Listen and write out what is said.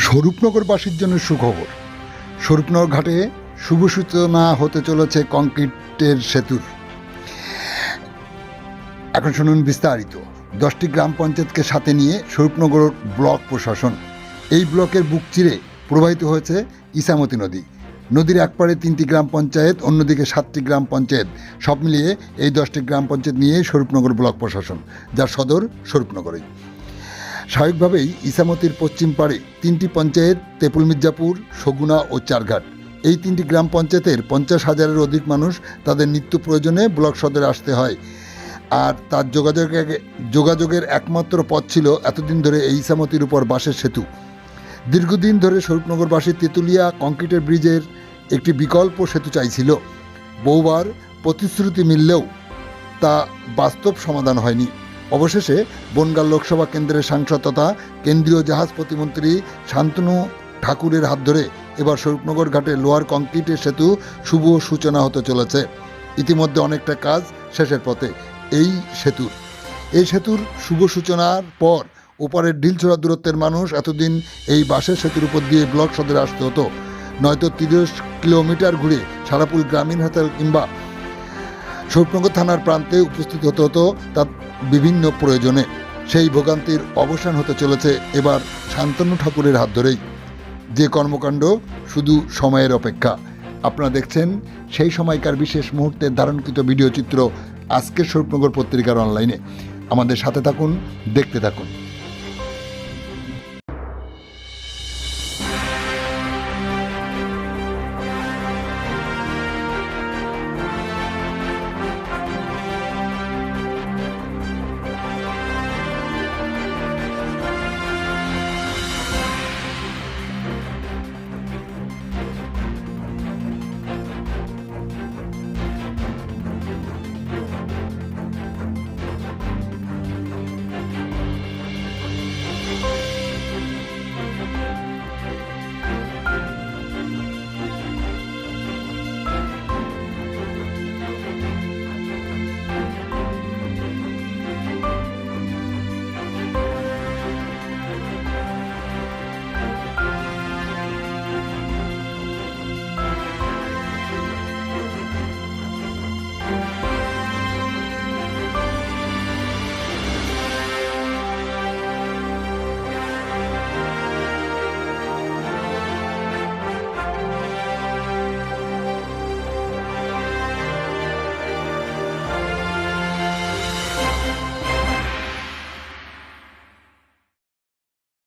স্বরূপনগরবাসীর জন্য সুখবর। স্বরূপনগর ঘাটে শুভ সূচনা হতে চলেছে কংক্রিটের সেতুর। এখন শুনুন বিস্তারিত। 10টি গ্রাম পঞ্চায়েতকে সাথে নিয়ে স্বরূপনগর ব্লক প্রশাসন। এই ব্লকের বুক চিরে প্রবাহিত হয়েছে ইছামতি নদী। নদীর একপারে 3টি গ্রাম পঞ্চায়েত, অন্যদিকে 7টি গ্রাম পঞ্চায়েত। সব মিলিয়ে এই 10টি গ্রাম পঞ্চায়েত নিয়ে স্বরূপনগর ব্লক প্রশাসন, যার সদর স্বরূপনগরেই। স্বাভাবিকভাবেই ইছামতির পশ্চিম পাড়ে 3টি পঞ্চায়েত, তেপুল মির্জাপুর, সগুনা ও চারঘাট। এই 3টি গ্রাম পঞ্চায়েতের 50,000-এর অধিক মানুষ তাদের নিত্য প্রয়োজনে ব্লক সদরে আসতে হয়। আর তার যোগাযোগের একমাত্র পথ ছিল এতদিন ধরে এই ইছামতির উপর বাঁশের সেতু। দীর্ঘদিন ধরে স্বরূপনগরবাসী তেঁতুলিয়া কংক্রিটের ব্রিজের একটি বিকল্প সেতু চাইছিল। বহুবার প্রতিশ্রুতি মিললেও তা বাস্তব সমাধান হয়নি। অবশেষে বনগাঁ লোকসভা কেন্দ্রের সাংসদ তথা কেন্দ্রীয় জাহাজ প্রতিমন্ত্রী শান্তনু ঠাকুরের হাত ধরে এবার স্বরূপনগর ঘাটে লোহার কংক্রিটের সেতু শুভ সূচনা হতে চলেছে। ইতিমধ্যে অনেকটা কাজ শেষের পথে এই সেতুর শুভ সূচনার পর ওপারের ঢিলছোড়া দূরত্বের মানুষ এতদিন এই বাঁশের সেতুর উপর দিয়ে ব্লক সদরে আসতে হতো, নয়তো 30 কিলোমিটার ঘুরে সারাপুর গ্রামীণ হাসপাতাল কিংবা স্বরূপনগর থানার প্রান্তে উপস্থিত হতে হতো তার বিভিন্ন প্রয়োজনে। সেই ভোগান্তির অবসান হতে চলেছে এবার শান্তনু ঠাকুরের হাত ধরেই। যে কর্মকাণ্ড শুধু সময়ের অপেক্ষা। আপনারা দেখছেন সেই সময়কার বিশেষ মুহূর্তের ধারণকৃত ভিডিও চিত্র আজকের স্বরূপনগর পত্রিকার অনলাইনে। আমাদের সাথে থাকুন, দেখতে থাকুন।